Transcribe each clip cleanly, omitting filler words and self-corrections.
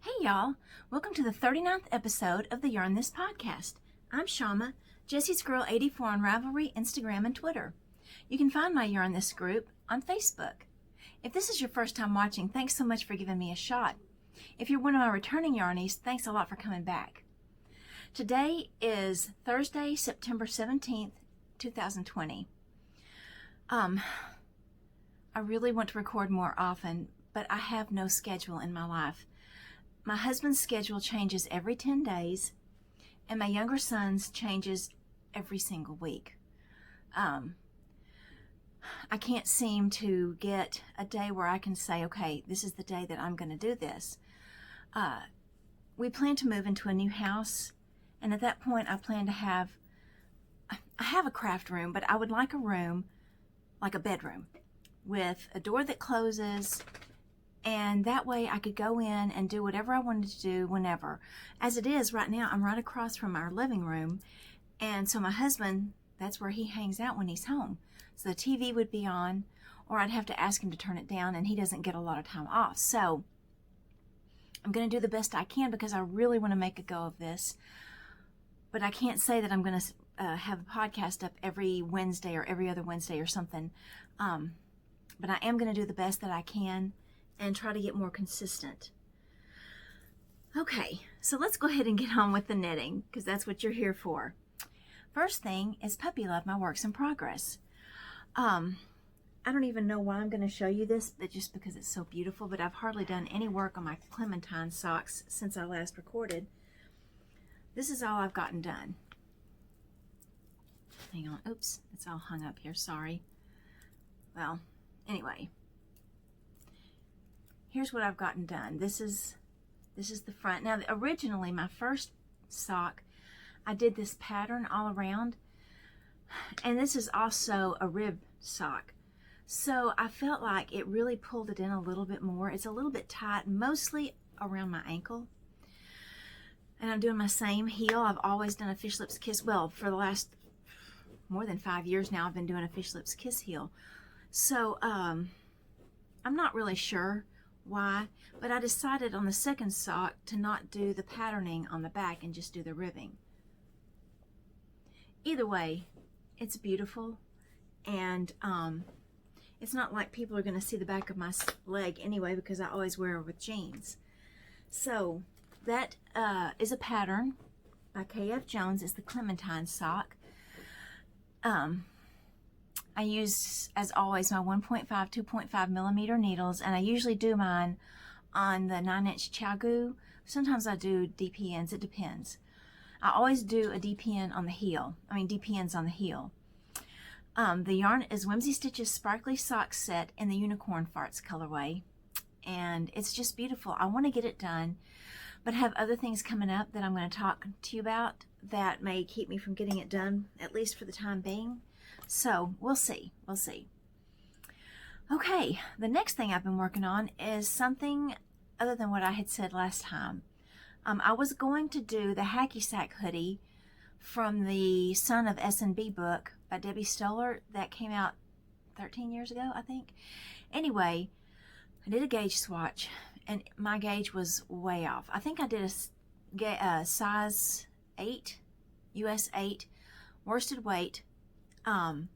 Hey y'all, welcome to the 39th episode of the Yarn This podcast. I'm Shama, Jesse's Girl 84 on Ravelry, Instagram, and Twitter. You can find my Yarn This group on Facebook. If this is your first time watching, thanks so much for giving me a shot. If you're one of my returning yarnies, thanks a lot for coming back. Today is Thursday, September 17th, 2020. I really want to record more often, but I have no schedule in my life. My husband's schedule changes every 10 days, and my younger son's changes every single week. I can't seem to get a day where I can say, okay, this is the day that I'm going to do this. We plan to move into a new house, and at that point I plan to I have a craft room, but I would like a room, like a bedroom, with a door that closes, and that way I could go in and do whatever I wanted to do whenever. As it is right now, I'm right across from our living room, and so my husband, that's where he hangs out when he's home. So the TV would be on, or I'd have to ask him to turn it down, and he doesn't get a lot of time off. So I'm going to do the best I can because I really want to make a go of this. But I can't say that I'm going to have a podcast up every Wednesday or every other Wednesday or something. But I am going to do the best that I can and try to get more consistent. Okay, so let's go ahead and get on with the knitting because that's what you're here for. First thing is Puppy Love, my works in progress. I don't even know why I'm going to show you this, but just because it's so beautiful, but I've hardly done any work on my clementine socks since I last recorded. This is all I've gotten done. Hang on, oops, it's all hung up here, sorry. Well, anyway, here's what I've gotten done. This is the front. Now, originally, my first sock, I did this pattern all around, and this is also a rib sock. So I felt like it really pulled it in a little bit more. It's a little bit tight, mostly around my ankle. And I'm doing my same heel. I've always done a fish lips kiss. Well, for the last more than 5 years now, I've been doing a fish lips kiss heel. So I'm not really sure why, but I decided on the second sock to not do the patterning on the back and just do the ribbing. Either way, it's beautiful, and it's not like people are going to see the back of my leg anyway because I always wear it with jeans. So that is a pattern by K.F. Jones. It's the Clementine sock. I use, as always, my 1.5, 2.5 millimeter needles, and I usually do mine on the 9-inch Chiagu. Sometimes I do DPNs, it depends. I always do a DPNs on the heel. The yarn is Whimsy Stitches Sparkly Sock Set in the Unicorn Farts colorway, and it's just beautiful. I want to get it done, but I have other things coming up that I'm going to talk to you about that may keep me from getting it done, at least for the time being. So we'll see. Okay, the next thing I've been working on is something other than what I had said last time. I was going to do the Hacky Sack hoodie from the Son of S&B book by Debbie Stoller that came out 13 years ago, I think. Anyway, I did a gauge swatch, and my gauge was way off. I think I did a size 8, US 8, worsted weight. I'm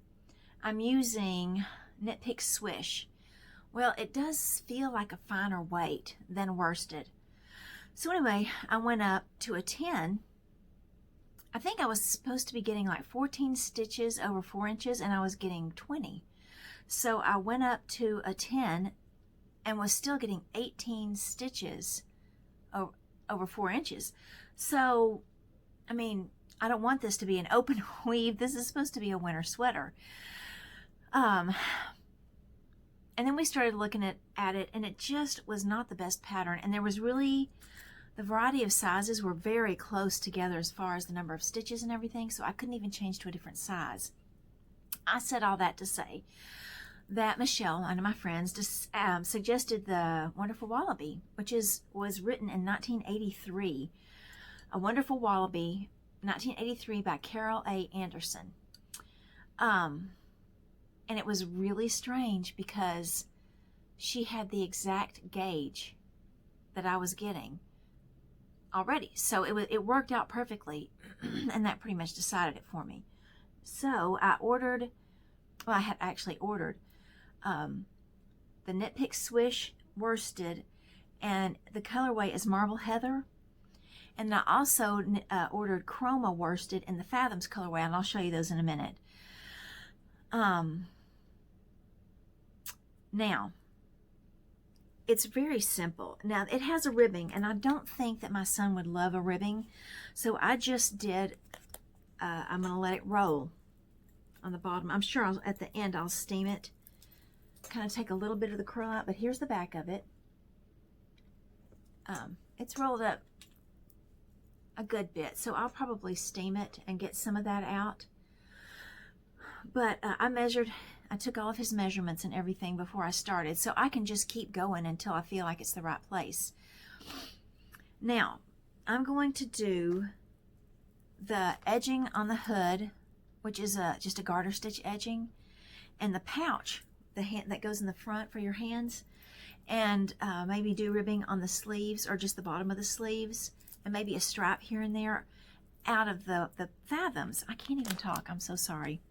using Knit Pick Swish. Well, it does feel like a finer weight than worsted. So anyway, I went up to a 10. I think I was supposed to be getting like 14 stitches over 4 inches, and I was getting 20. So I went up to a 10 and was still getting 18 stitches over 4 inches. So, I mean, I don't want this to be an open weave. This is supposed to be a winter sweater. And then we started looking at it, and it just was not the best pattern. And there was really, the variety of sizes were very close together as far as the number of stitches and everything, so I couldn't even change to a different size. I said all that to say that Michelle, one of my friends, suggested the Wonderful Wallaby, which was written in 1983. A Wonderful Wallaby, 1983 by Carol A. Anderson. And it was really strange because she had the exact gauge that I was getting. already. So it worked out perfectly, and that pretty much decided it for me. So I ordered, well, I had actually ordered the Knit Pick Swish worsted, and the colorway is Marble Heather. And I also ordered Chroma worsted in the Fathoms colorway, and I'll show you those in a minute. Now, it's very simple. Now, it has a ribbing, and I don't think that my son would love a ribbing, so I just did, I'm going to let it roll on the bottom. I'm sure at the end I'll steam it, kind of take a little bit of the curl out, but here's the back of it. It's rolled up a good bit, so I'll probably steam it and get some of that out. But I took all of his measurements and everything before I started, so I can just keep going until I feel like it's the right place. Now, I'm going to do the edging on the hood, which is just a garter stitch edging, and the pouch, the hand that goes in the front for your hands, and maybe do ribbing on the sleeves or just the bottom of the sleeves, and maybe a stripe here and there out of the Fathoms. I can't even talk, I'm so sorry.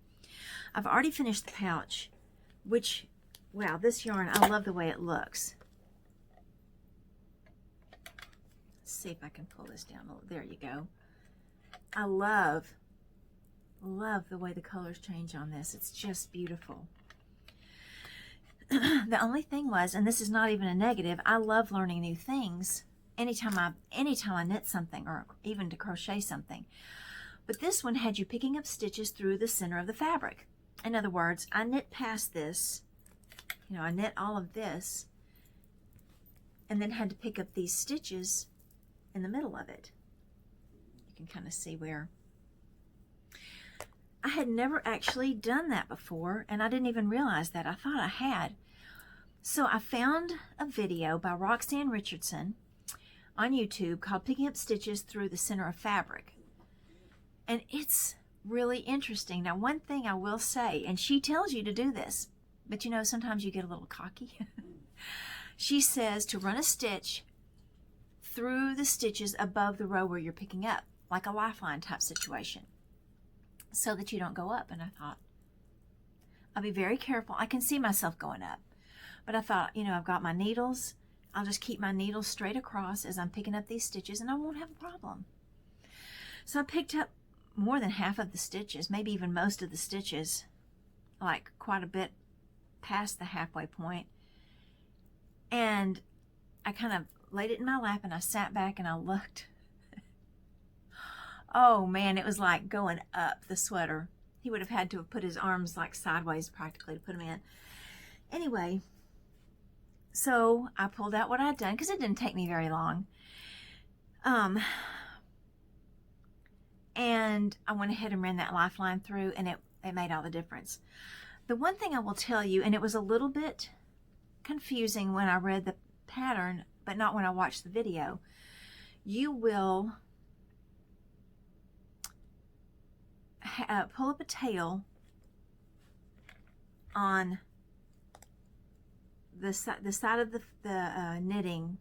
I've already finished the pouch, which, wow, this yarn, I love the way it looks. Let's see if I can pull this down a little. There you go. I love the way the colors change on this. It's just beautiful. The only thing was, and this is not even a negative, I love learning new things anytime I knit something or even to crochet something. But this one had you picking up stitches through the center of the fabric. In other words, I knit past this, you know, I knit all of this, and then had to pick up these stitches in the middle of it. You can kind of see where. I had never actually done that before, and I didn't even realize that. I thought I had. So I found a video by Roxanne Richardson on YouTube called Picking Up Stitches Through the Center of Fabric. And it's really interesting. Now, one thing I will say, and she tells you to do this, but you know, sometimes you get a little cocky. She says to run a stitch through the stitches above the row where you're picking up, like a lifeline type situation, so that you don't go up. And I thought, I'll be very careful. I can see myself going up. But I thought, you know, I've got my needles. I'll just keep my needles straight across as I'm picking up these stitches, and I won't have a problem. So I picked up more than half of the stitches, maybe even most of the stitches, like quite a bit past the halfway point. And I kind of laid it in my lap, and I sat back and I looked. Oh man, it was like going up the sweater. He would have had to have put his arms like sideways practically to put them in. Anyway, so I pulled out what I'd done, because it didn't take me very long. And I went ahead and ran that lifeline through, and it made all the difference. The one thing I will tell you, and it was a little bit confusing when I read the pattern, but not when I watched the video, you will pull up a tail on the side of the knitting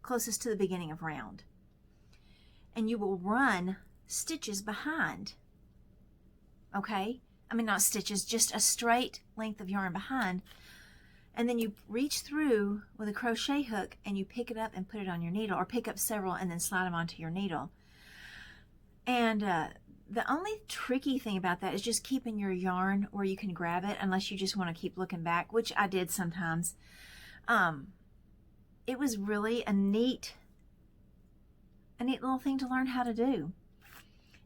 closest to the beginning of round, and you will run stitches behind. Okay, I mean, not stitches, just a straight length of yarn behind, and then you reach through with a crochet hook and you pick it up and put it on your needle, or pick up several and then slide them onto your needle. And the only tricky thing about that is just keeping your yarn where you can grab it, unless you just want to keep looking back, which I did sometimes. It was really a neat little thing to learn how to do.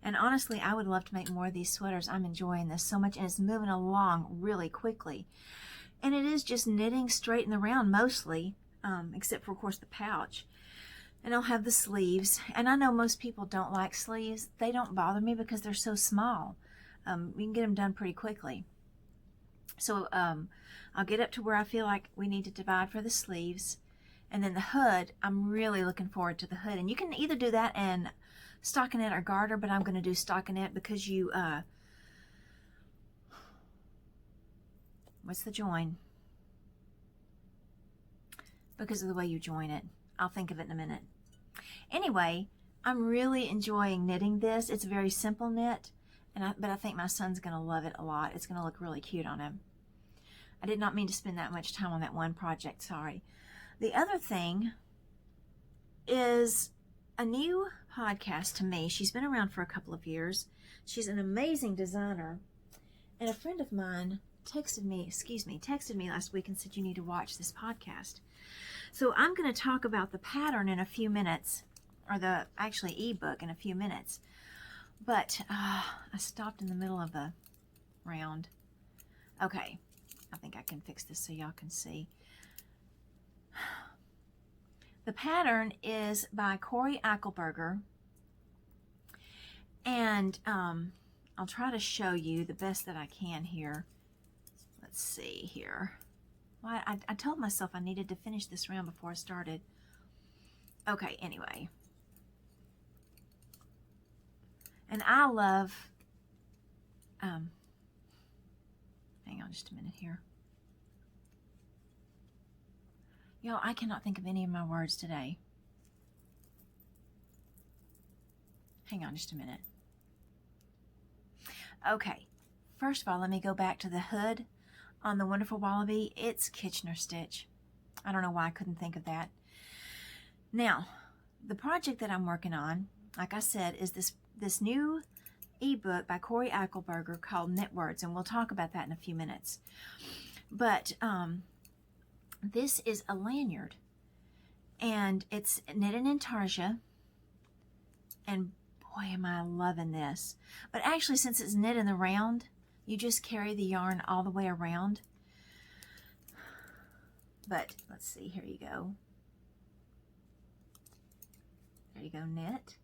And honestly, I would love to make more of these sweaters. I'm enjoying this so much, and it's moving along really quickly. And it is just knitting straight in the round mostly, except for, of course, the pouch. And I'll have the sleeves. And I know most people don't like sleeves. They don't bother me because they're so small. We can get them done pretty quickly. So I'll get up to where I feel like we need to divide for the sleeves. And then the hood, I'm really looking forward to the hood. And you can either do that in stockinette or garter, but I'm going to do stockinette because you, what's the join? Because of the way you join it. I'll think of it in a minute. Anyway, I'm really enjoying knitting this. It's a very simple knit, but I think my son's going to love it a lot. It's going to look really cute on him. I did not mean to spend that much time on that one project, sorry. The other thing is a new podcast to me. She's been around for a couple of years. She's an amazing designer. And a friend of mine texted me last week and said, you need to watch this podcast. So I'm going to talk about the pattern in a few minutes, or the actually ebook in a few minutes. But I stopped in the middle of the round. Okay, I think I can fix this so y'all can see. The pattern is by Corey Eichelberger, and I'll try to show you the best that I can here. Let's see here. Well, I told myself I needed to finish this round before I started. Okay, anyway. And I love, hang on just a minute here. Y'all, I cannot think of any of my words today. Hang on just a minute. Okay, first of all, let me go back to the hood on the Wonderful Wallaby. It's Kitchener stitch. I don't know why I couldn't think of that. Now, the project that I'm working on, like I said, is this new ebook by Corey Eichelberger called Knit Words, and we'll talk about that in a few minutes. But this is a lanyard, and it's knitted in tarsia, and boy, am I loving this. But actually, since it's knit in the round, you just carry the yarn all the way around. But let's see, here you go. There you go, knit.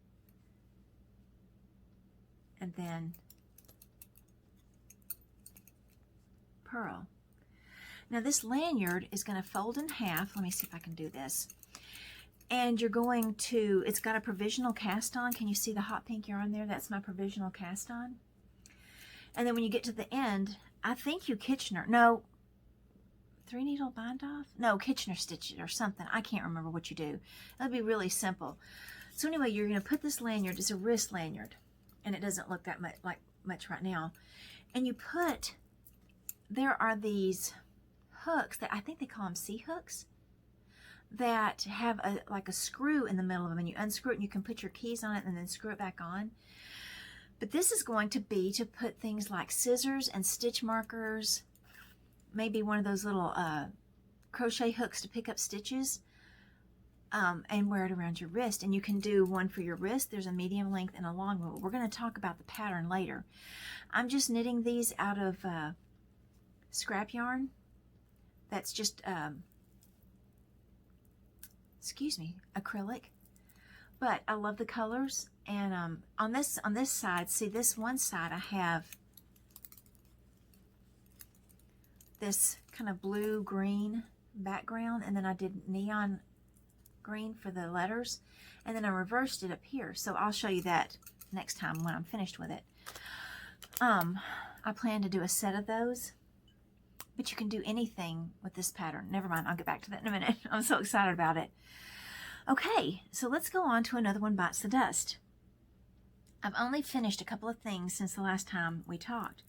And then purl. Now this lanyard is going to fold in half. Let me see if I can do this. And you're going to, it's got a provisional cast on. Can you see the hot pink yarn there? That's my provisional cast on. And then when you get to the end, I think you Kitchener, no, 3-needle bind off? No, Kitchener stitch it or something. I can't remember what you do. That'd be really simple. So anyway, you're going to put this lanyard, it's a wrist lanyard, and it doesn't look that much right now. And you put, there are these hooks that I think they call them C-hooks that have like a screw in the middle of them, and you unscrew it and you can put your keys on it and then screw it back on. But this is going to be to put things like scissors and stitch markers, maybe one of those little crochet hooks to pick up stitches, and wear it around your wrist. And you can do one for your wrist. There's a medium length and a long one. We're going to talk about the pattern later. I'm just knitting these out of scrap yarn. That's just acrylic. But I love the colors. And on this side, see this one side, I have this kind of blue-green background, and then I did neon green for the letters, and then I reversed it up here. So I'll show you that next time when I'm finished with it. I plan to do a set of those, but you can do anything with this pattern. Never mind, I'll get back to that in a minute. I'm so excited about it. Okay, so let's go on to another one bites the dust. I've only finished a couple of things since the last time we talked.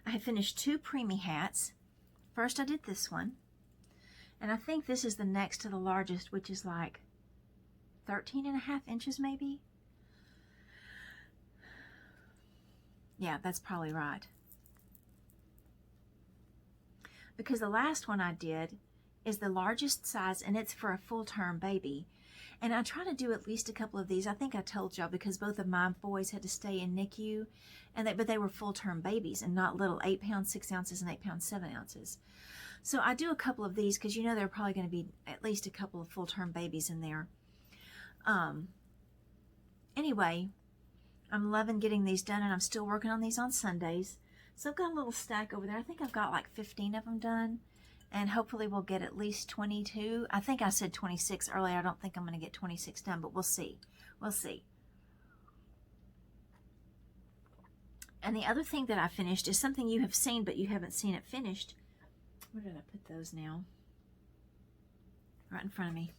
I have finished 2 preemie hats. First I did this one, and I think this is the next to the largest, which is like 13.5 inches maybe. Yeah, that's probably right. Because the last one I did is the largest size, and it's for a full-term baby. And I try to do at least a couple of these. I think I told y'all, because both of my boys had to stay in NICU, but they were full-term babies and not little 8 pounds 6 ounces and 8 pounds 7 ounces. So I do a couple of these because you know there are probably going to be at least a couple of full-term babies in there. Anyway, I'm loving getting these done, and I'm still working on these on Sundays. So I've got a little stack over there. I think I've got like 15 of them done. And hopefully we'll get at least 22. I think I said 26 earlier. I don't think I'm going to get 26 done, but we'll see. We'll see. And the other thing that I finished is something you have seen, but you haven't seen it finished. Where did I put those now? Right in front of me.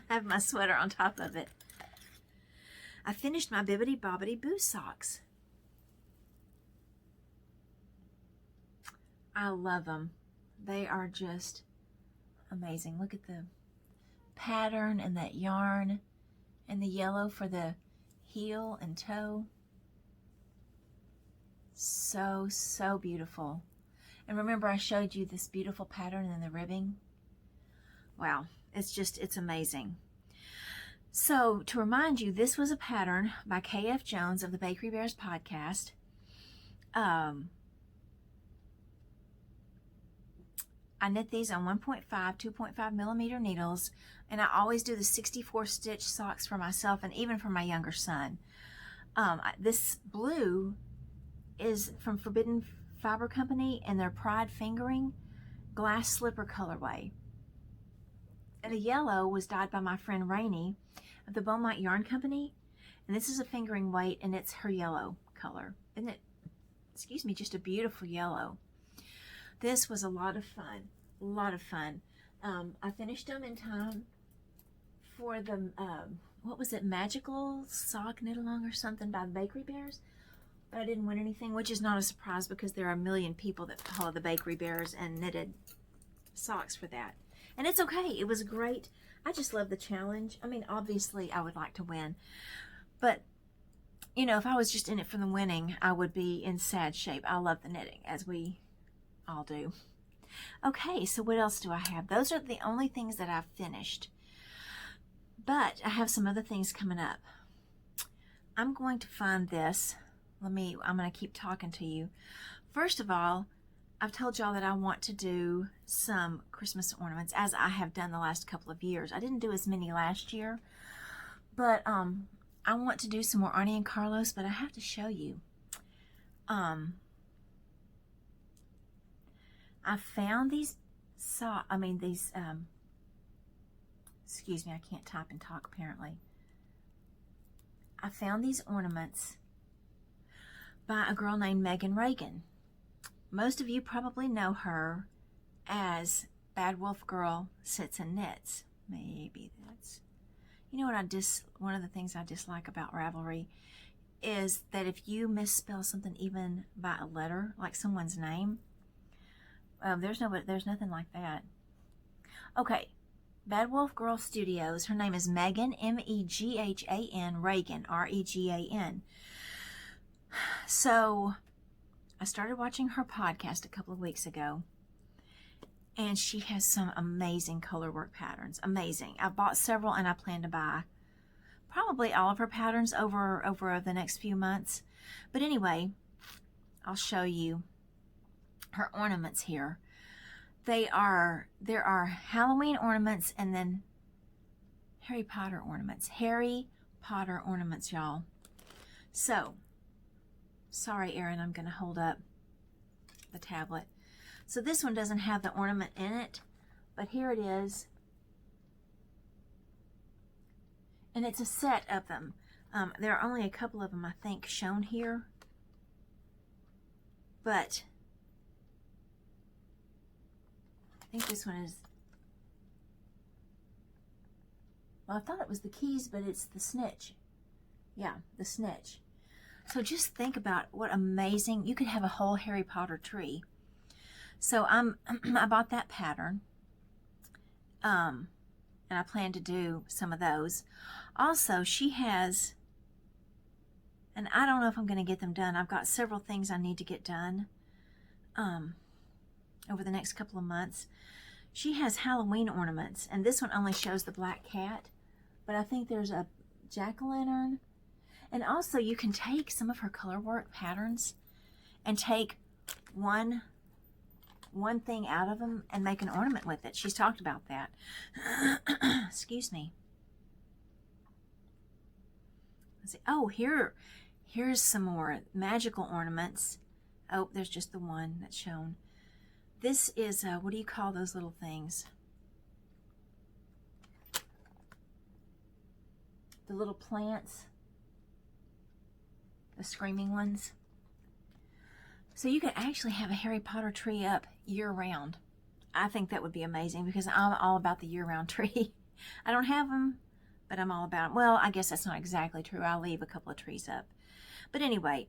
I have my sweater on top of it. I finished my Bibbidi Bobbidi Boo socks. I love them. They are just amazing. Look at the pattern and that yarn and the yellow for the heel and toe. So, so beautiful. And remember I showed you this beautiful pattern and the ribbing? Wow, it's amazing. So to remind you, this was a pattern by K.F. Jones of the Bakery Bears podcast. I knit these on 1.5, 2.5 millimeter needles, and I always do the 64 stitch socks for myself and even for my younger son. This blue is from Forbidden Fiber Company and their Pride Fingering glass slipper colorway. And the yellow was dyed by my friend Rainey of the Beaumont Yarn Company. And this is a fingering weight, and it's her yellow color. Isn't it, excuse me, just a beautiful yellow. This was a lot of fun. A lot of fun. I finished them in time for the, what was it, Magical Sock Knit-Along or something by the Bakery Bears. But I didn't win anything, which is not a surprise because there are a million people that follow the Bakery Bears and knitted socks for that. And it's okay. It was great. I just love the challenge. I mean, obviously, I would like to win. But, you know, if I was just in it for the winning, I would be in sad shape. I love the knitting, as we all do. Okay, so what else do I have? Those are the only things that I've finished. But I have some other things coming up. I'm going to find this. I'm going to keep talking to you. First of all, I've told y'all that I want to do some Christmas ornaments, as I have done the last couple of years. I didn't do as many last year, but I want to do some more Arnie and Carlos, but I have to show you. I found these excuse me, I can't type and talk apparently. I found these ornaments by a girl named Megan Reagan. Most of you probably know her as Bad Wolf Girl Sits and Knits. Maybe that's, you know what one of the things I dislike about Ravelry is that if you misspell something even by a letter, like someone's name, there's nothing like that. Okay, Bad Wolf Girl Studios. Her name is Megan, M-E-G-H-A-N, Reagan, R-E-G-A-N. So I started watching her podcast a couple of weeks ago, and she has some amazing color work patterns. Amazing. I bought several, and I plan to buy probably all of her patterns over the next few months. But anyway, I'll show you her ornaments here. There are Halloween ornaments and then Harry Potter ornaments. Harry Potter ornaments, y'all. So, sorry, Erin, I'm going to hold up the tablet. So this one doesn't have the ornament in it, but here it is. And it's a set of them. There are only a couple of them, I think, shown here. But I think this one is, well, I thought it was the keys, but it's the snitch. Yeah, the snitch. So just think about what amazing, you could have a whole Harry Potter tree. So I bought that pattern, and I plan to do some of those. Also, she has, and I don't know if I'm going to get them done. I've got several things I need to get done over the next couple of months. She has Halloween ornaments, and this one only shows the black cat, but I think there's a jack-o'-lantern. And also you can take some of her color work patterns and take one thing out of them and make an ornament with it. She's talked about that. Excuse me. Let's see. Oh, here's some more magical ornaments. Oh, there's just the one that's shown. This is, what do you call those little things? The little plants. The screaming ones. So you could actually have a Harry Potter tree up year-round. I think that would be amazing because I'm all about the year-round tree. I don't have them, but I'm all about them. Well, I guess that's not exactly true. I'll leave a couple of trees up. But anyway,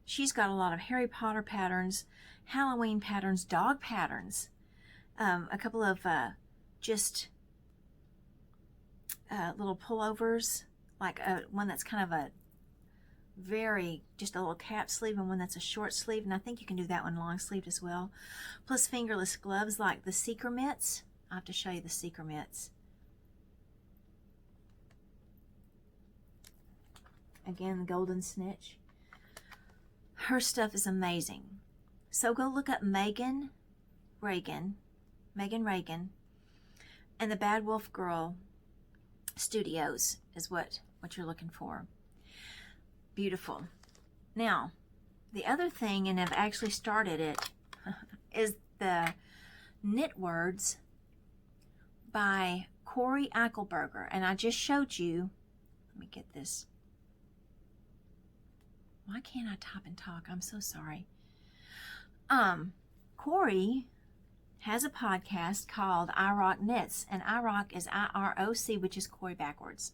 she's got a lot of Harry Potter patterns, Halloween patterns, dog patterns, a couple of just little pullovers, like one that's kind of a just a little cap sleeve, and one that's a short sleeve, and I think you can do that one long sleeved as well. Plus fingerless gloves like the Seeker mitts. I'll have to show you the Seeker mitts. Again, the golden snitch. Her stuff is amazing. So go look up Megan Reagan, and the Bad Wolf Girl Studios is what you're looking for. Beautiful. Now, the other thing, and I've actually started it, is the Knit Words by Corey Eichelberger. And I just showed you, let me get this. Why can't I type and talk? I'm so sorry. Corey has a podcast called I Rock Knits, and I Rock is IROC, which is Corey backwards.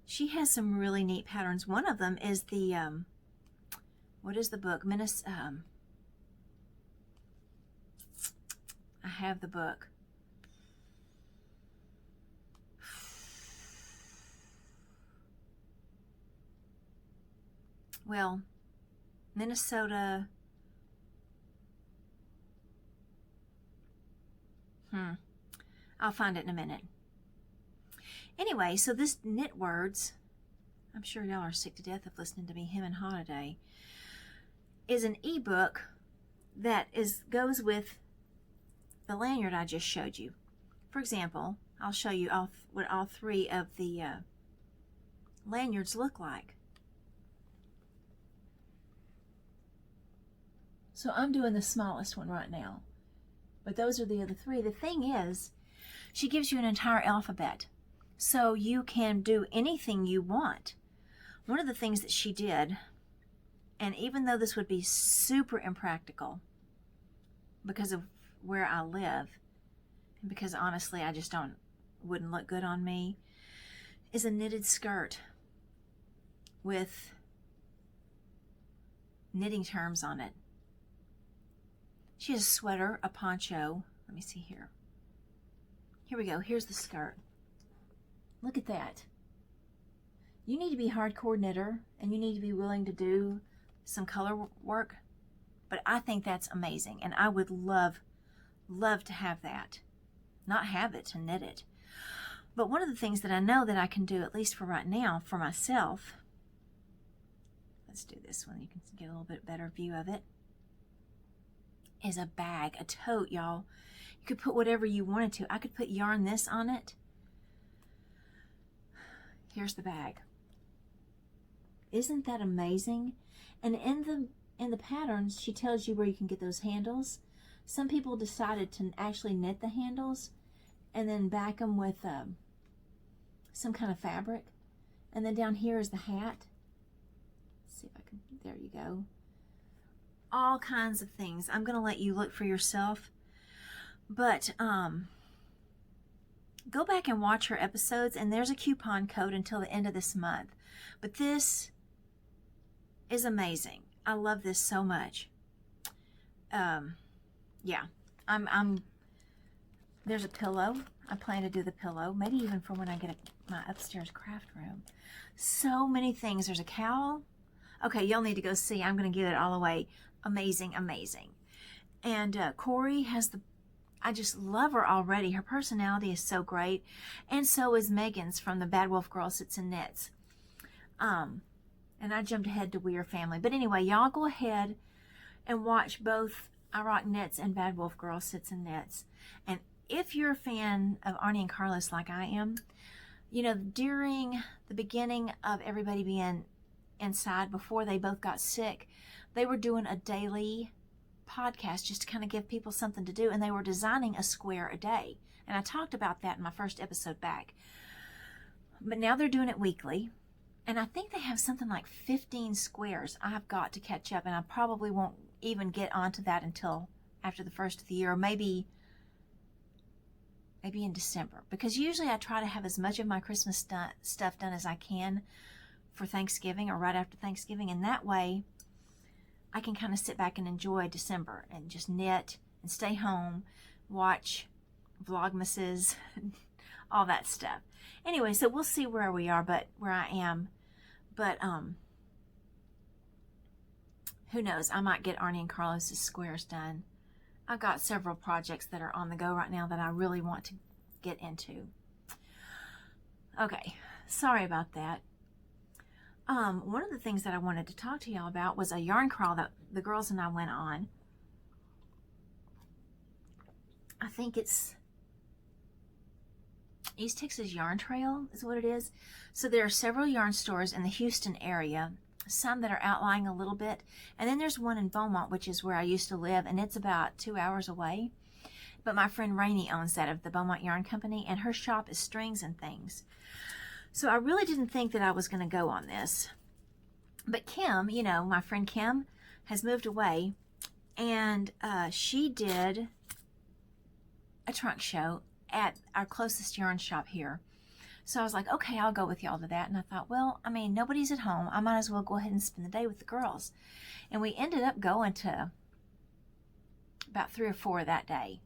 She has some really neat patterns. One of them is the what is the book? I have the book. Well, Minnesota. I'll find it in a minute. Anyway, so this Knit Words, I'm sure y'all are sick to death of listening to me hem and haw today, is an ebook that goes with the lanyard I just showed you. For example, I'll show you what all three of the lanyards look like. So I'm doing the smallest one right now, but those are the other three. The thing is, she gives you an entire alphabet, so you can do anything you want. One of the things that she did, and even though this would be super impractical because of where I live, and because honestly I just wouldn't look good on me, is a knitted skirt with knitting terms on it. She has a sweater, a poncho. Let me see here. Here we go. Here's the skirt. Look at that. You need to be a hardcore knitter, and you need to be willing to do some color work, but I think that's amazing, and I would love to have that. Not have it, to knit it. But one of the things that I know that I can do, at least for right now, for myself, let's do this one, you can get a little bit better view of it, is a bag, a tote, y'all. You could put whatever you wanted to. I could put yarn this on it. Here's the bag. Isn't that amazing? And in the patterns, she tells you where you can get those handles. Some people decided to actually knit the handles and then back them with some kind of fabric. And then down here is the hat. Let's see if I can, there you go. All kinds of things. I'm going to let you look for yourself. But go back and watch her episodes, and there's a coupon code until the end of this month. But this is amazing. I love this so much. Yeah, there's a pillow. I plan to do the pillow, maybe even for when I get my upstairs craft room. So many things. There's a cowl. Okay, y'all need to go see. I'm going to give it all away. Amazing, amazing. And Corey has I just love her already. Her personality is so great. And so is Megan's from the Bad Wolf Girl Sits and Knits. And I jumped ahead to We Are Family. But anyway, y'all go ahead and watch both I Rock Knits and Bad Wolf Girl Sits and Knits. And if you're a fan of Arnie and Carlos like I am, you know, during the beginning of everybody being inside, before they both got sick, they were doing a daily podcast just to kind of give people something to do, and they were designing a square a day. And I talked about that in my first episode back. But now they're doing it weekly, and I think they have something like 15 squares I've got to catch up, and I probably won't even get onto that until after the first of the year, or maybe in December, because usually I try to have as much of my Christmas stuff done as I can for Thanksgiving or right after Thanksgiving, and that way I can kind of sit back and enjoy December and just knit and stay home, watch Vlogmases, all that stuff. Anyway, so we'll see where we are, where I am, but who knows? I might get Arnie and Carlos's squares done. I've got several projects that are on the go right now that I really want to get into. Okay, sorry about that. One of the things that I wanted to talk to y'all about was a yarn crawl that the girls and I went on. I think it's East Texas Yarn Trail is what it is. So there are several yarn stores in the Houston area, some that are outlying a little bit, and then there's one in Beaumont, which is where I used to live, and it's about 2 hours away. But my friend Rainey owns that, of the Beaumont Yarn Company, and her shop is strings and things. So I really didn't think that I was going to go on this. But Kim, you know, my friend Kim has moved away, and she did a trunk show at our closest yarn shop here. So I was like, okay, I'll go with y'all to that. And I thought, well, I mean, nobody's at home. I might as well go ahead and spend the day with the girls. And we ended up going to about 3 or 4 that day.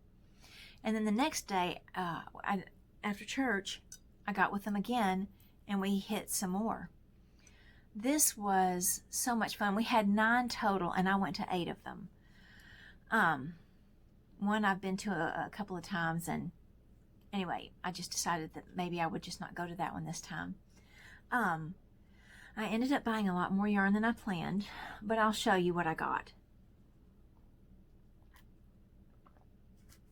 And then the next day, after church, I got with them again, and we hit some more. This was so much fun. We had 9 total, and I went to 8 of them. One I've been to a couple of times, and anyway, I just decided that maybe I would just not go to that one this time. I ended up buying a lot more yarn than I planned, but I'll show you what I got.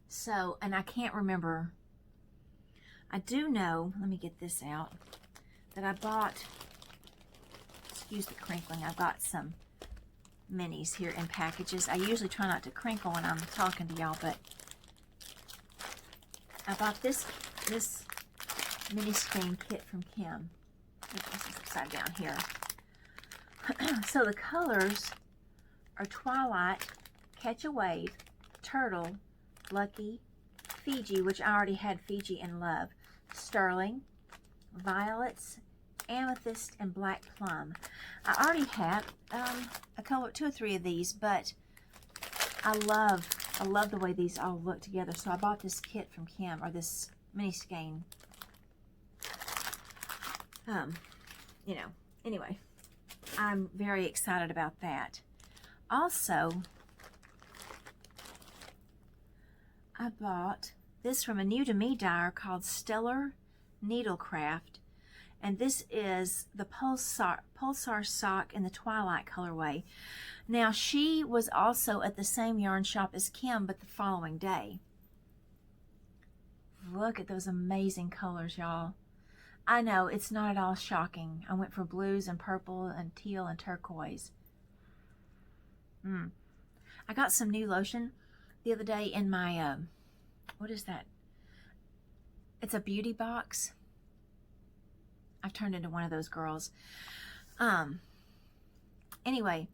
So, and I can't remember. I do know, let me get this out, that I bought, excuse the crinkling, I got some minis here in packages. I usually try not to crinkle when I'm talking to y'all, but I bought this mini skein kit from Kim. This is upside down here. So the colors are Twilight, Catch a Wave, Turtle, Lucky, Fiji, which I already had Fiji and Love, Sterling, Violets, Amethyst, and Black Plum. I already have a color, 2 or 3 of these, but I love the way these all look together. So I bought this kit from Kim, or this mini skein. You know, anyway, I'm very excited about that. Also, I bought this from a new to me dyer called Stellar Needlecraft, and this is the Pulsar sock in the Twilight colorway. Now, she was also at the same yarn shop as Kim, but the following day. Look at those amazing colors, y'all. I know, it's not at all shocking. I went for blues and purple and teal and turquoise. I got some new lotion the other day in my, what is that? It's a beauty box. I've turned into one of those girls. Anyway,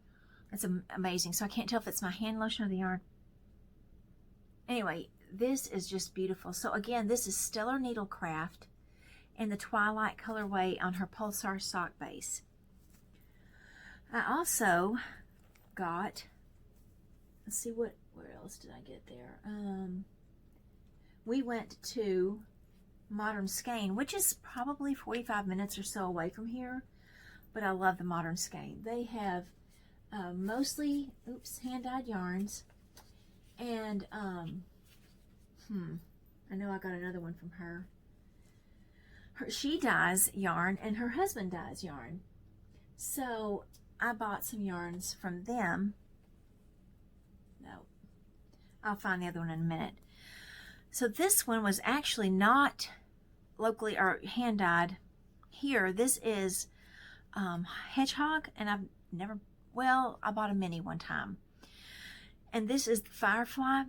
it's amazing. So I can't tell if it's my hand lotion or the yarn. Anyway, this is just beautiful. So again, this is Stellar Needlecraft in the Twilight colorway on her Pulsar sock base. I also got, let's see, where else did I get there? We went to Modern Skein, which is probably 45 minutes or so away from here, but I love the Modern Skein. They have mostly, hand-dyed yarns, and I know I got another one from her. She dyes yarn, and her husband dyes yarn. So I bought some yarns from them. No, I'll find the other one in a minute. So this one was actually not locally or hand dyed here. This is Hedgehog, and I've never, well, I bought a mini one time. And this is the Firefly.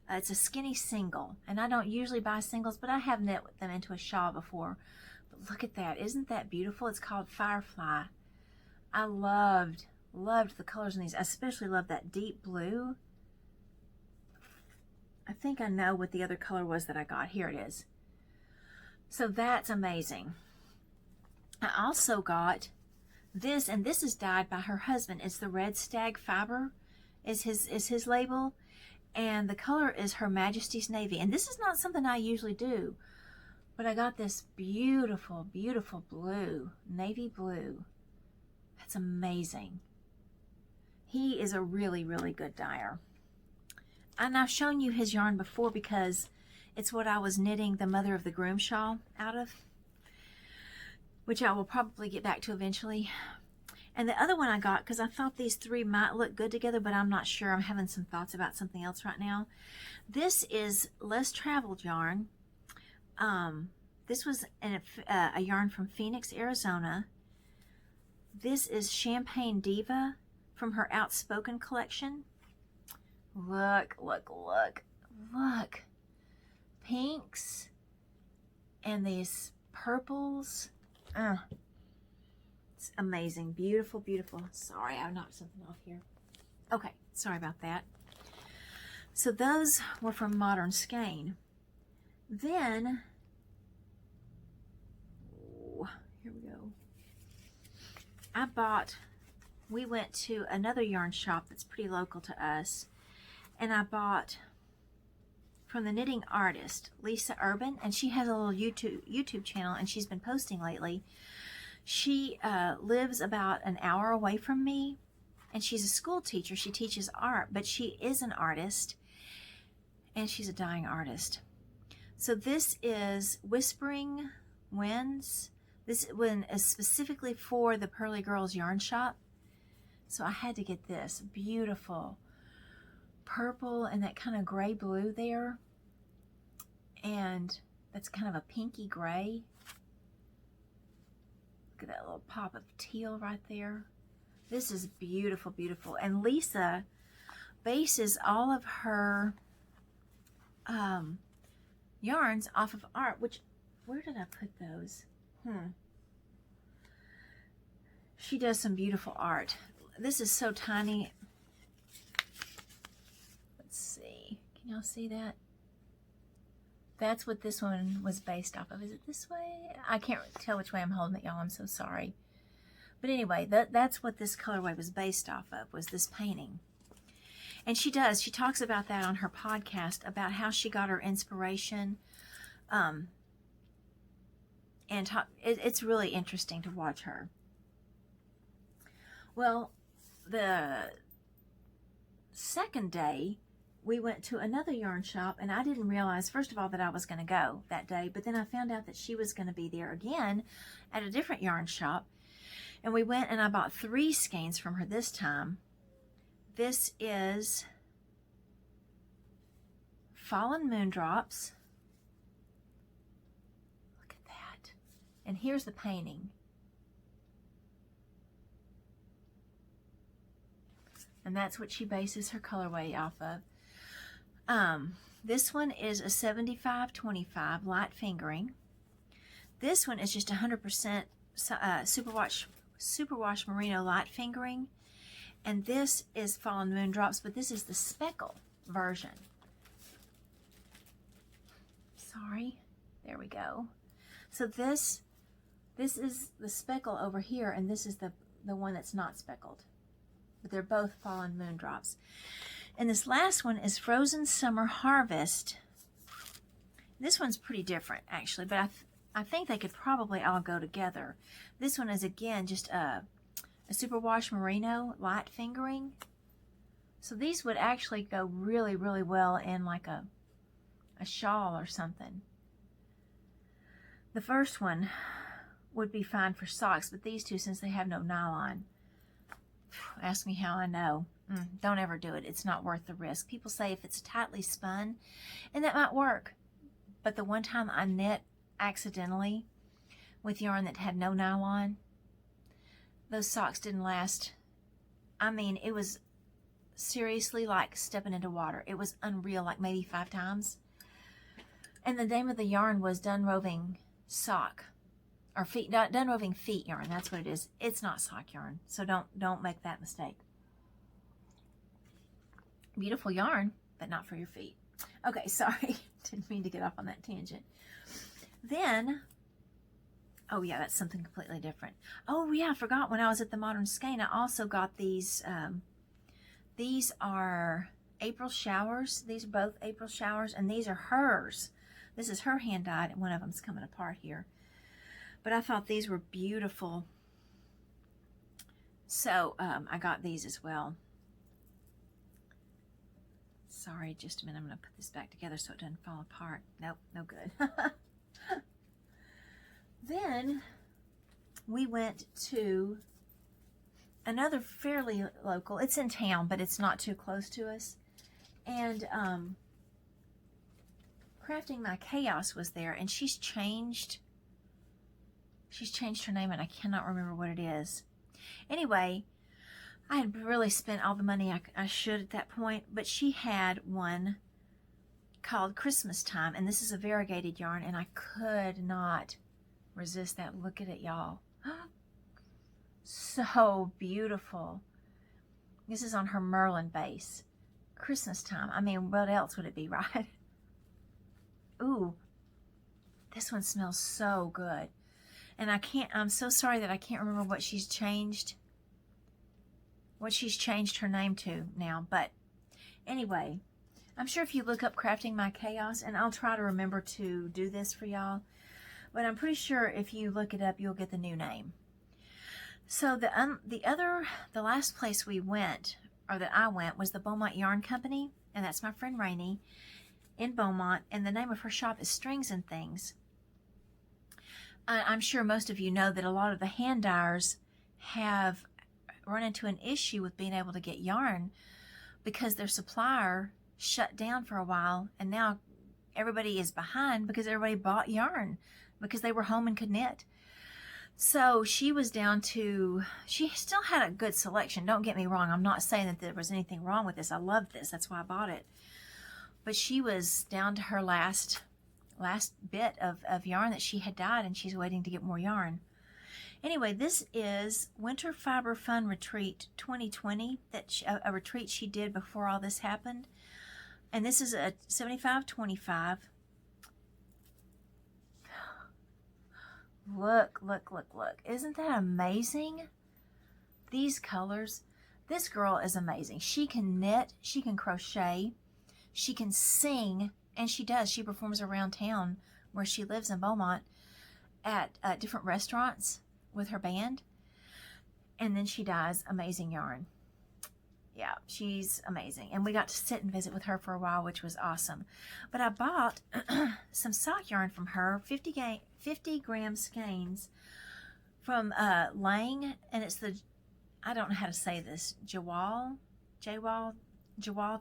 It's a skinny single, and I don't usually buy singles, but I have knit them into a shawl before. But look at that. Isn't that beautiful? It's called Firefly. I loved the colors in these. I especially love that deep blue. I think I know what the other color was that I got. Here it is. So that's amazing. I also got this, and this is dyed by her husband. It's the Red Stag Fiber is his label, and the color is Her Majesty's Navy. And this is not something I usually do, but I got this beautiful, beautiful blue, navy blue. That's amazing. He is a really, really good dyer. And I've shown you his yarn before because it's what I was knitting the Mother of the Groom shawl out of, which I will probably get back to eventually. And the other one I got, because I thought these three might look good together, but I'm not sure. I'm having some thoughts about something else right now. This is Less Traveled yarn. This was a yarn from Phoenix, Arizona. This is Champagne Diva from her Outspoken collection. Look, look, look, look. Pinks and these purples. It's amazing. Beautiful, beautiful. Sorry, I knocked something off here. Okay, sorry about that. So those were from Modern Skein. Then, here we go. We went to another yarn shop that's pretty local to us, and I bought from the Knitting Artist, Lisa Urban, and she has a little YouTube channel, and she's been posting lately. She lives about an hour away from me, and she's a school teacher. She teaches art, but she is an artist, and she's a dyeing artist. So this is Whispering Winds. This one is specifically for the Pearly Girls Yarn Shop. So I had to get this beautiful purple and that kind of gray blue there. And that's kind of a pinky gray. Look at that little pop of teal right there. This is beautiful, beautiful. And Lisa bases all of her yarns off of art, which, where did I put those? She does some beautiful art. This is so tiny. Let's see. Can y'all see that? That's what this one was based off of. Is it this way? I can't tell which way I'm holding it, y'all. I'm so sorry. But anyway, that's what this colorway was based off of, was this painting. And she talks about that on her podcast, about how she got her inspiration. It's really interesting to watch her. Well, the second day, we went to another yarn shop, and I didn't realize, first of all, that I was going to go that day, but then I found out that she was going to be there again at a different yarn shop. And we went, and I bought 3 skeins from her this time. This is Fallen Moondrops. Look at that. And here's the painting. And that's what she bases her colorway off of. This one is a 75-25 light fingering. This one is just 100% superwash merino light fingering. And this is Fallen Moondrops, but this is the speckle version. Sorry. There we go. So this is the speckle over here, and this is the one that's not speckled. But they're both Fallen Moondrops. And this last one is Frozen Summer Harvest. This one's pretty different, actually, but I think they could probably all go together. This one is, again, just a superwash merino light fingering. So these would actually go really, really well in like a shawl or something. The first one would be fine for socks, but these two, since they have no nylon, ask me how I know. Don't ever do it. It's not worth the risk. People say if it's tightly spun, and that might work. But the one time I knit accidentally with yarn that had no nylon, those socks didn't last. I mean, it was seriously like stepping into water. It was unreal, like maybe 5 times. And the name of the yarn was Done Roving Sock. Or Done Roving Feet yarn. That's what it is. It's not sock yarn. So don't make that mistake. Beautiful yarn, but not for your feet. Okay, sorry. Didn't mean to get off on that tangent. Then, oh yeah, that's something completely different. Oh yeah, I forgot when I was at the Modern Skein, I also got these. These are April showers. These are both April showers, and these are hers. This is her hand dyed, and one of them's coming apart here. But I thought these were beautiful. So I got these as well. Sorry, just a minute. I'm going to put this back together so it doesn't fall apart. Nope, no good. Then we went to another fairly local. It's in town, but it's not too close to us. And Crafting My Chaos was there, and she's changed her name, and I cannot remember what it is. Anyway, I had really spent all the money I should at that point, but she had one called Christmas Time, and this is a variegated yarn, and I could not resist that. Look at it, y'all. So beautiful. This is on her Merlin base. Christmas Time. I mean, what else would it be, right? Ooh, this one smells so good. And I'm so sorry that I can't remember what she's changed her name to now. But anyway, I'm sure if you look up Crafting My Chaos, and I'll try to remember to do this for y'all, but I'm pretty sure if you look it up, you'll get the new name. So the last place we went, or that I went, was the Beaumont Yarn Company, and that's my friend Rainey in Beaumont, and the name of her shop is Strings and Things. I'm sure most of you know that a lot of the hand dyers have run into an issue with being able to get yarn because their supplier shut down for a while, and now everybody is behind because everybody bought yarn because they were home and could knit. So she was down to, she still had a good selection. Don't get me wrong. I'm not saying that there was anything wrong with this. I loved this. That's why I bought it. But she was down to her last bit of yarn that she had dyed, and she's waiting to get more yarn. Anyway, this is Winter Fiber Fun Retreat 2020, a retreat she did before all this happened. And this is a 75-25. Look. Isn't that amazing? These colors. This girl is amazing. She can knit, she can crochet, she can sing, and she does. She performs around town where she lives in Beaumont at different restaurants with her band. And then she dyes amazing yarn. Yeah, she's amazing. And we got to sit and visit with her for a while, which was awesome. But I bought some sock yarn from her, 50 gram skeins from Lang, and it's the, I don't know how to say this, Jawal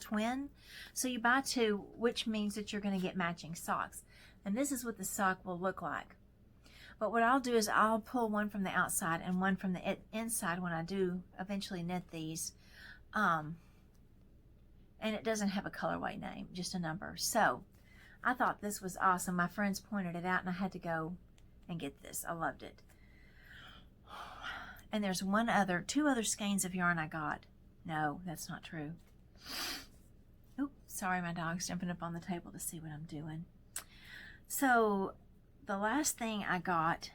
twin. So you buy two, which means that you're going to get matching socks. And this is what the sock will look like. But what I'll do is I'll pull one from the outside and one from the inside when I do eventually knit these. And it doesn't have a colorway name, just a number. So I thought this was awesome. My friends pointed it out, and I had to go and get this. I loved it. And there's two other skeins of yarn I got. No, that's not true. Oops, sorry, my dog's jumping up on the table to see what I'm doing. So the last thing I got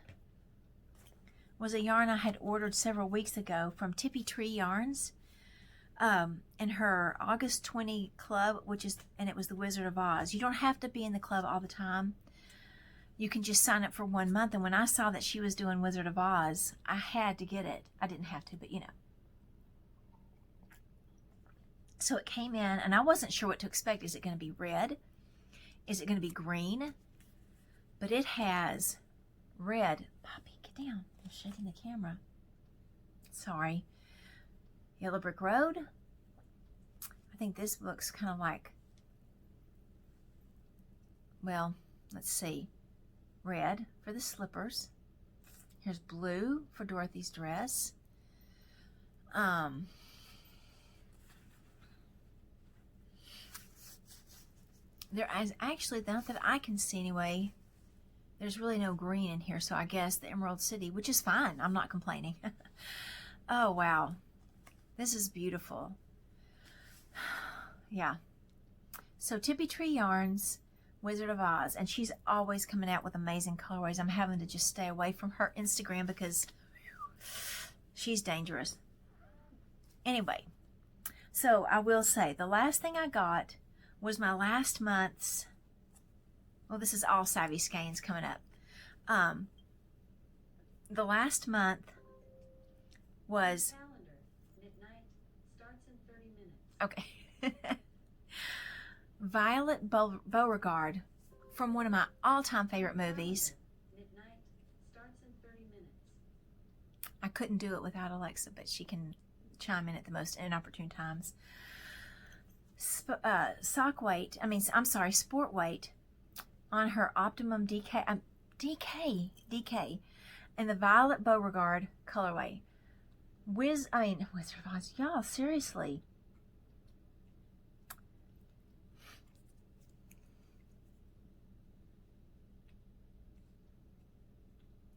was a yarn I had ordered several weeks ago from Tippy Tree Yarns. In her August 20 club, and it was the Wizard of Oz. You don't have to be in the club all the time. You can just sign up for 1 month. And when I saw that she was doing Wizard of Oz, I had to get it. I didn't have to, but you know. So it came in, and I wasn't sure what to expect. Is it going to be red? Is it going to be green? But it has red. Poppy, get down. I'm shaking the camera. Sorry. Yellow Brick Road. I think this looks kind of like, well, let's see. Red for the slippers. Here's blue for Dorothy's dress. There is actually, not that I can see anyway, there's really no green in here, so I guess the Emerald City, which is fine. I'm not complaining. Oh, wow. This is beautiful. Yeah. So Tippy Tree Yarns, Wizard of Oz, and she's always coming out with amazing colorways. I'm having to just stay away from her Instagram because she's dangerous. Anyway, so I will say the last thing I got was my last month's, well, this is all Savvy Skeins coming up. The last month was midnight starts in 30 minutes. Okay. Violet Beauregard from one of my all-time favorite movies. Midnight starts in 30 minutes. I couldn't do it without Alexa, but she can chime in at the most inopportune times. Sport weight on her Optimum DK in the Violet Beauregard colorway. Wizard of Oz, y'all, seriously.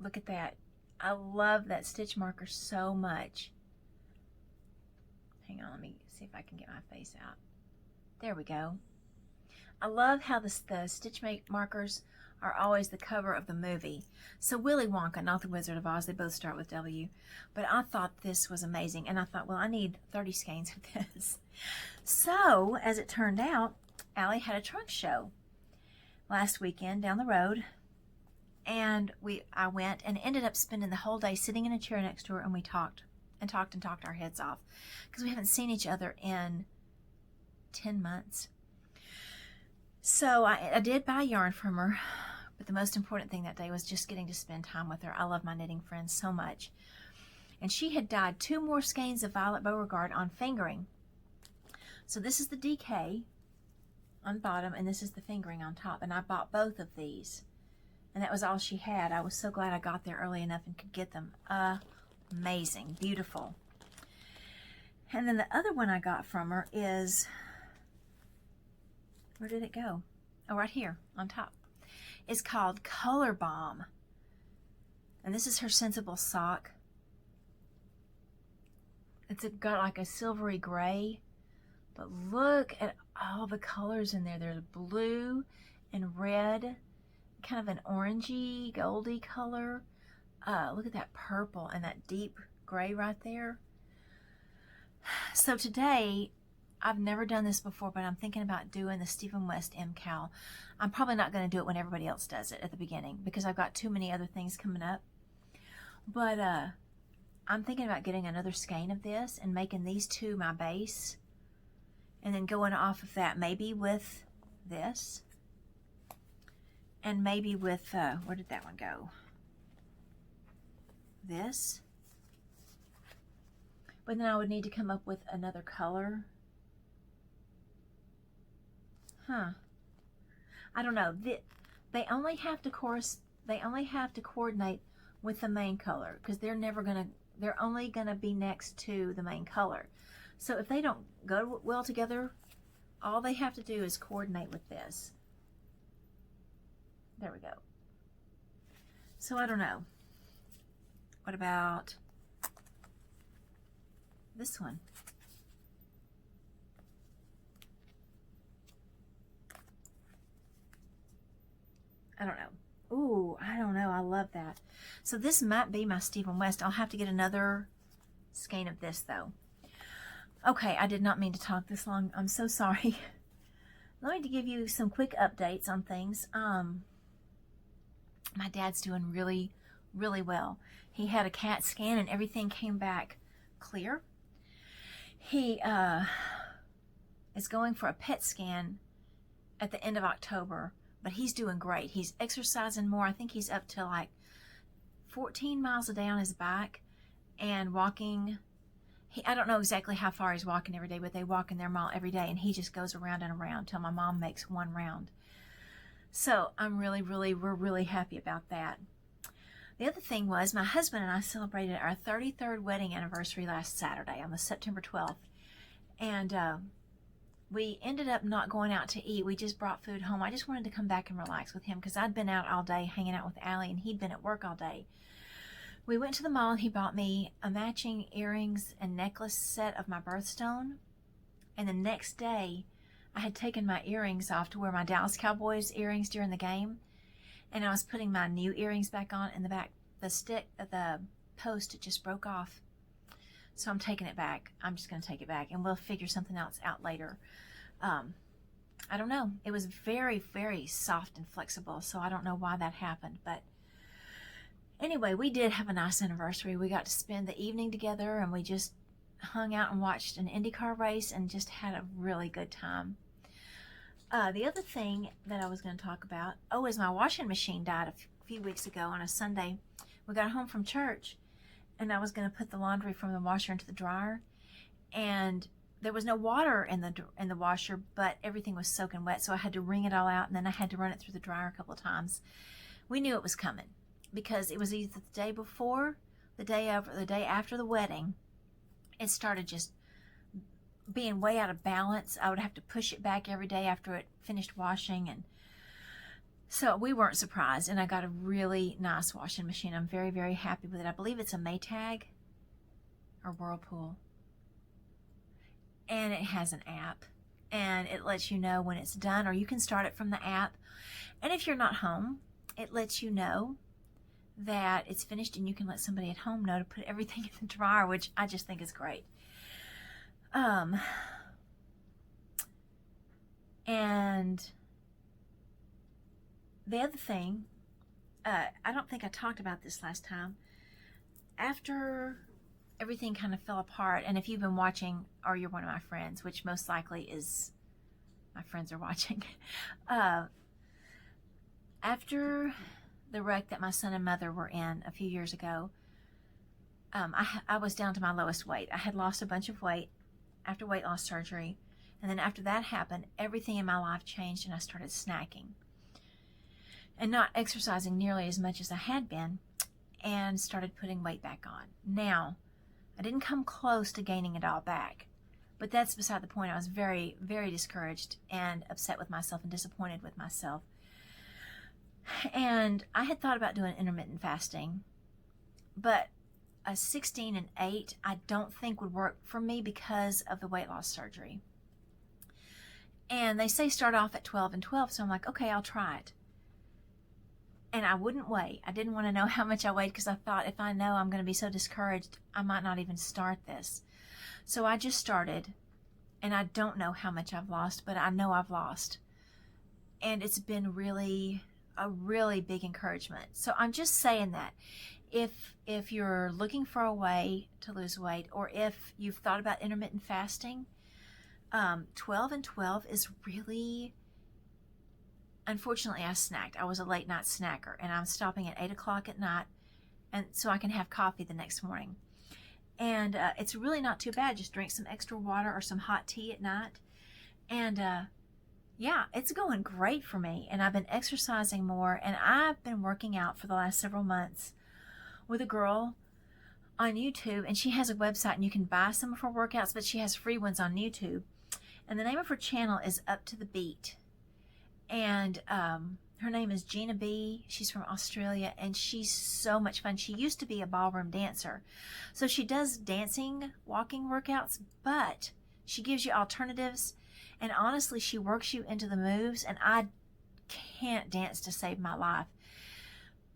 Look at that. I love that stitch marker so much. Hang on, let me see if I can get my face out. There we go. I love how the stitch markers are always the cover of the movie. So Willy Wonka, not the Wizard of Oz, they both start with W. But I thought this was amazing, and I thought, well, I need 30 skeins of this. So, as it turned out, Allie had a trunk show last weekend down the road. And I went and ended up spending the whole day sitting in a chair next to her, and we talked our heads off because we haven't seen each other in 10 months. So I did buy yarn from her, but the most important thing that day was just getting to spend time with her. I love my knitting friends so much. And she had dyed 2 more skeins of Violet Beauregard on fingering. So this is the DK on the bottom, and this is the fingering on top, and I bought both of these. And that was all she had. I was so glad I got there early enough and could get them. Amazing. Beautiful. And then the other one I got from her is, where did it go? Oh, right here on top. It's called Color Bomb. And this is her Sensible sock. It's got like a silvery gray. But look at all the colors in there. There's blue and red, kind of an orangey, goldy color. Look at that purple and that deep gray right there. So today, I've never done this before, but I'm thinking about doing the Stephen West MCal. I'm probably not going to do it when everybody else does it at the beginning because I've got too many other things coming up. But I'm thinking about getting another skein of this and making these 2 my base. And then going off of that, maybe with this. And maybe with, where did that one go? This. But then I would need to come up with another color. I don't know. They only have to coordinate with the main color because they're only gonna be next to the main color. So if they don't go well together, all they have to do is coordinate with this. There we go. So I don't know. What about this one? I don't know. Ooh, I don't know. I love that. So this might be my Stephen West. I'll have to get another skein of this though. Okay, I did not mean to talk this long. I'm so sorry. Let me give you some quick updates on things. My dad's doing really, really well. He had a CAT scan and everything came back clear. He is going for a PET scan at the end of October, but he's doing great. He's exercising more. I think he's up to like 14 miles a day on his bike and walking. I don't know exactly how far he's walking every day, but they walk in their mile every day, and he just goes around and around till my mom makes 1 round. So we're really happy about that. The other thing was my husband and I celebrated our 33rd wedding anniversary last Saturday on the September 12th. And we ended up not going out to eat. We just brought food home. I just wanted to come back and relax with him because I'd been out all day hanging out with Allie and he'd been at work all day. We went to the mall and he bought me a matching earrings and necklace set of my birthstone. And the next day, I had taken my earrings off to wear my Dallas Cowboys earrings during the game, and I was putting my new earrings back on, and the post just broke off. So I'm taking it back. I'm just going to take it back, and we'll figure something else out later. I don't know. It was very, very soft and flexible, so I don't know why that happened. But anyway, we did have a nice anniversary. We got to spend the evening together, and we just hung out and watched an IndyCar race and just had a really good time. The other thing that I was going to talk about, is my washing machine died a few weeks ago on a Sunday. We got home from church, and I was going to put the laundry from the washer into the dryer, and there was no water in the washer, but everything was soaking wet, so I had to wring it all out, and then I had to run it through the dryer a couple of times. We knew it was coming because it was either the day before, the day after the wedding. It started just being way out of balance. I would have to push it back every day after it finished washing, and so we weren't surprised, and I got a really nice washing machine. I'm very, very happy with it. I believe it's a Maytag or Whirlpool. And it has an app, and it lets you know when it's done, or you can start it from the app. And if you're not home, it lets you know that it's finished, and you can let somebody at home know to put everything in the dryer, which I just think is great. And the other thing, I don't think I talked about this last time. After everything kind of fell apart, and if you've been watching, or you're one of my friends, which most likely is my friends are watching, after the wreck that my son and mother were in a few years ago, I was down to my lowest weight. I had lost a bunch of weight after weight loss surgery, and then after that happened, everything in my life changed, and I started snacking and not exercising nearly as much as I had been, and started putting weight back on. Now, I didn't come close to gaining it all back, but that's beside the point. I was very, very discouraged and upset with myself and disappointed with myself. And I had thought about doing intermittent fasting, but a 16 and 8 I don't think would work for me because of the weight loss surgery. And they say start off at 12 and 12, so I'm like, okay, I'll try it. And I wouldn't weigh. I didn't want to know how much I weighed because I thought if I know I'm going to be so discouraged, I might not even start this. So I just started, and I don't know how much I've lost, but I know I've lost. And it's been a really big encouragement. So I'm just saying that if you're looking for a way to lose weight, or if you've thought about intermittent fasting, 12 and 12 is really... Unfortunately, I snacked. I was a late night snacker, and I'm stopping at 8 o'clock at night, and so I can have coffee the next morning. And it's really not too bad. Just drink some extra water or some hot tea at night. And yeah, it's going great for me. And I've been exercising more, and I've been working out for the last several months with a girl on YouTube, and she has a website, and you can buy some of her workouts, but she has free ones on YouTube. And the name of her channel is Up to the Beat. And her name is Gina B. She's from Australia, and she's so much fun. She used to be a ballroom dancer. So she does dancing, walking workouts, but she gives you alternatives. And honestly, she works you into the moves, and I can't dance to save my life.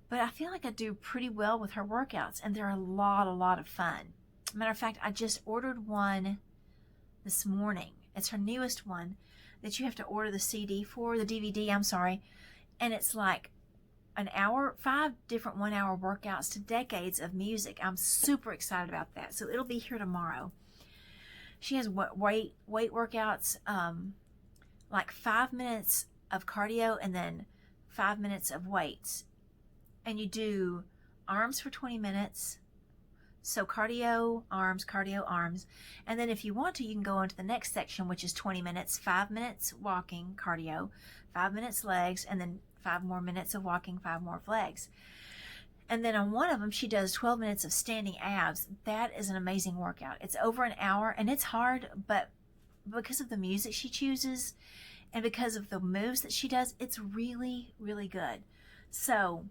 But I feel like I do pretty well with her workouts, and they're a lot of fun. Matter of fact, I just ordered one this morning. It's her newest one that you have to order the DVD, I'm sorry. And it's like an hour, 5 different 1-hour workouts to decades of music. I'm super excited about that. So it'll be here tomorrow. She has weight workouts, like 5 minutes of cardio and then 5 minutes of weights. And you do arms for 20 minutes. So cardio, arms. And then if you want to, you can go on to the next section, which is 20 minutes, 5 minutes walking, cardio, 5 minutes legs, and then 5 more minutes of walking, 5 more of legs. And then on one of them, she does 12 minutes of standing abs. That is an amazing workout. It's over an hour, and it's hard, but because of the music she chooses and because of the moves that she does, it's really, really good. So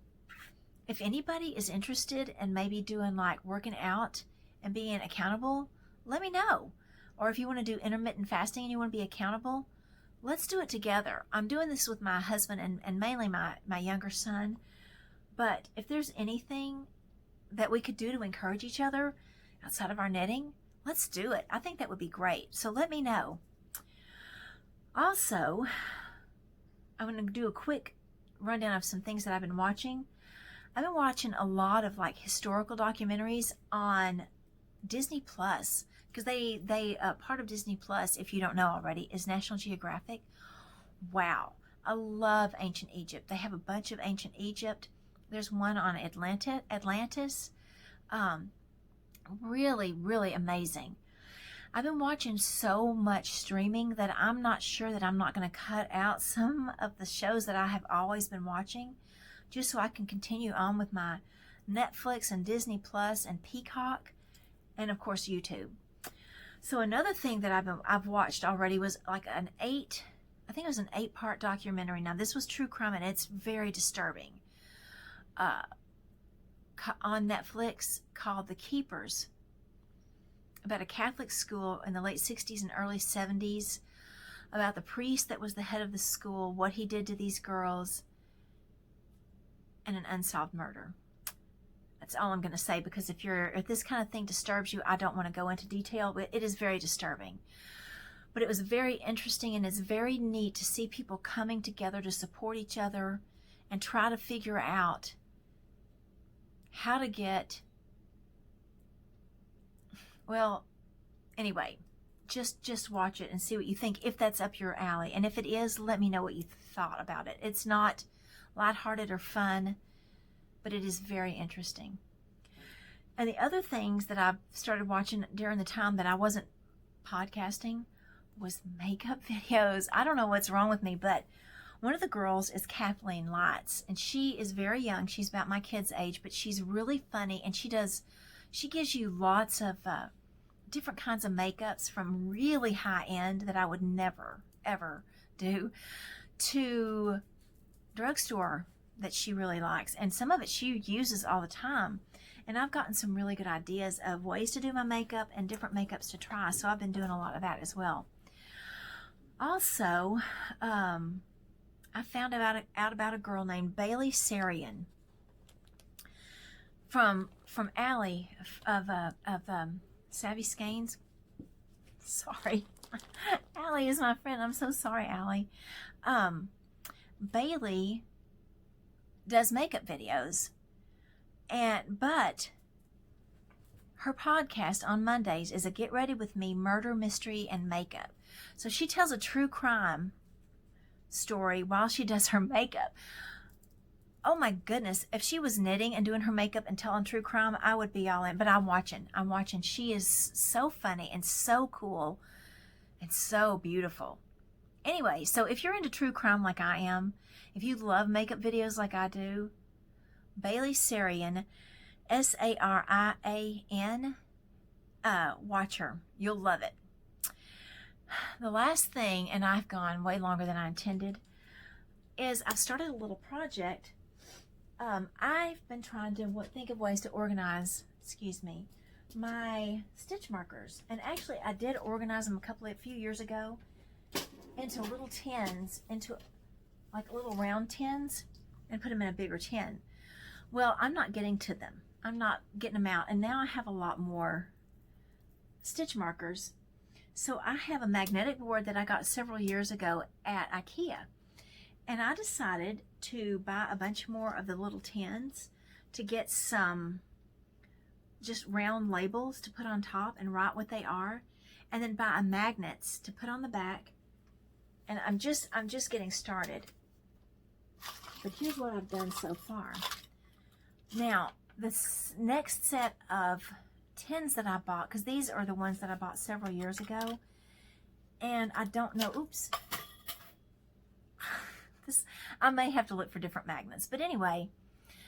if anybody is interested in maybe doing like working out and being accountable, let me know. Or if you want to do intermittent fasting and you want to be accountable, let's do it together. I'm doing this with my husband and mainly my younger son. But if there's anything that we could do to encourage each other outside of our knitting, let's do it. I think that would be great. So let me know. Also, I'm going to do a quick rundown of some things that I've been watching. I've been watching a lot of like historical documentaries on Disney Plus, because they part of Disney Plus, if you don't know already, is National Geographic. Wow, I love ancient Egypt. They have a bunch of ancient Egypt. There's one on Atlantis. Really, really amazing. I've been watching so much streaming that I'm not sure that I'm not going to cut out some of the shows that I have always been watching, just so I can continue on with my Netflix and Disney Plus and Peacock, and of course YouTube. So another thing that I've watched already was like I think it was an 8-part documentary. Now this was true crime and it's very disturbing. On Netflix, called The Keepers, about a Catholic school in the late 60s and early 70s, about the priest that was the head of the school, what he did to these girls, and an unsolved murder. That's all I'm going to say, because if this kind of thing disturbs you, I don't want to go into detail, but it is very disturbing. But it was very interesting, and it's very neat to see people coming together to support each other and try to figure out how to get, well, anyway, just watch it and see what you think, if that's up your alley. And if it is, let me know what you thought about it. It's not lighthearted or fun, but it is very interesting. And the other things that I've started watching during the time that I wasn't podcasting was makeup videos. I don't know what's wrong with me, but one of the girls is Kathleen Lights, and she is very young. She's about my kid's age, but she's really funny, and she gives you lots of different kinds of makeups, from really high end that I would never, ever do, to drugstore that she really likes. And some of it she uses all the time. And I've gotten some really good ideas of ways to do my makeup and different makeups to try. So I've been doing a lot of that as well. Also, I found out about a girl named Bailey Sarian from Allie of Savvy Skeins. Sorry, Allie is my friend. I'm so sorry, Allie. Bailey does makeup videos, but her podcast on Mondays is a Get Ready With Me murder, mystery, and makeup. So she tells a true crime story while she does her makeup. Oh my goodness, if she was knitting and doing her makeup and telling true crime, I would be all in. But I'm watching. She is so funny and so cool and so beautiful. Anyway, so if you're into true crime like I am, if you love makeup videos like I do, Bailey Sarian, Sarian, watch her. You'll love it. The last thing, and I've gone way longer than I intended, is I've started a little project. I've been trying to think of ways to organize, my stitch markers. And actually I did organize them a few years ago into little tins, into like little round tins, and put them in a bigger tin. Well, I'm not getting to them. I'm not getting them out. And now I have a lot more stitch markers. So I have a magnetic board that I got several years ago at IKEA. And I decided to buy a bunch more of the little tins to get some just round labels to put on top and write what they are. And then buy magnets to put on the back. And I'm just getting started. But here's what I've done so far. Now, this next set of tins that I bought, because these are the ones that I bought several years ago, and I don't know, oops, I may have to look for different magnets, but anyway,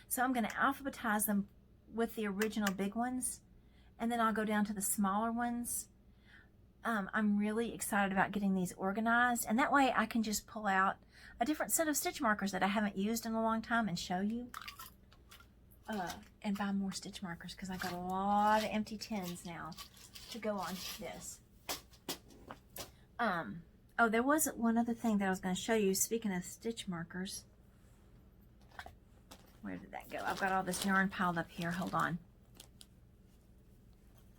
so I'm going to alphabetize them with the original big ones, and then I'll go down to the smaller ones. I'm really excited about getting these organized, and that way I can just pull out a different set of stitch markers that I haven't used in a long time and show you. And buy more stitch markers, because I got a lot of empty tins now to go on this. Oh, there was one other thing that I was going to show you. Speaking of stitch markers. Where did that go? I've got all this yarn piled up here. Hold on.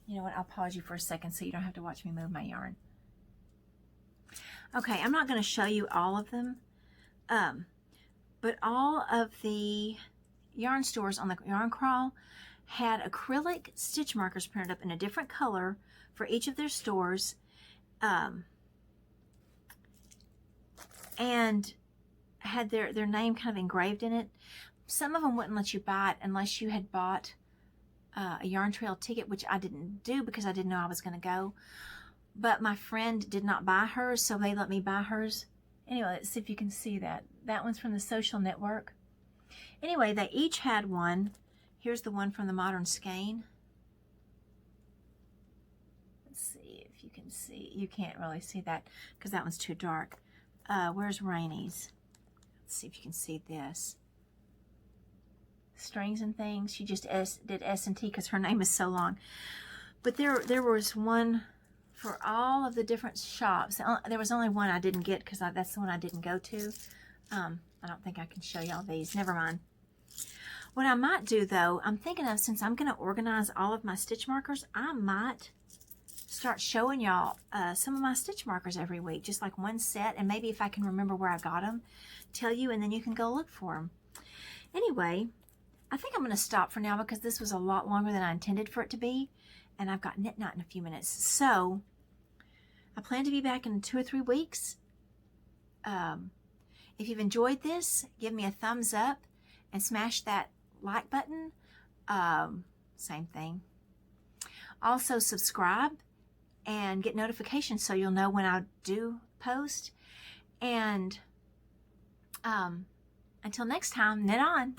You know what? I'll pause you for a second so you don't have to watch me move my yarn. Okay, I'm not going to show you all of them. But all of the yarn stores on the yarn crawl had acrylic stitch markers printed up in a different color for each of their stores. And had their name kind of engraved in it. Some of them wouldn't let you buy it unless you had bought a yarn trail ticket, which I didn't do because I didn't know I was going to go. But my friend did not buy hers, so they let me buy hers. Anyway, let's see if you can see that. That one's from the Social Network. Anyway, they each had one. Here's the one from the Modern Skein. Let's see if you can see. You can't really see that because that one's too dark. Where's Rainy's? Let's see if you can see this. Strings and things. She just did S&T because her name is so long. But there was one for all of the different shops. There was only one I didn't get because that's the one I didn't go to. I don't think I can show y'all these. Never mind. What I might do though, I'm thinking of, since I'm going to organize all of my stitch markers, I might start showing y'all some of my stitch markers every week, just like one set, and maybe if I can remember where I got them, tell you, and then you can go look for them. Anyway, I think I'm going to stop for now because this was a lot longer than I intended for it to be, and I've got knit knot in a few minutes. So I plan to be back in 2 or 3 weeks. If you've enjoyed this, give me a thumbs up and smash that like button. Same thing. Also subscribe and get notifications so you'll know when I do post. And until next time, knit on.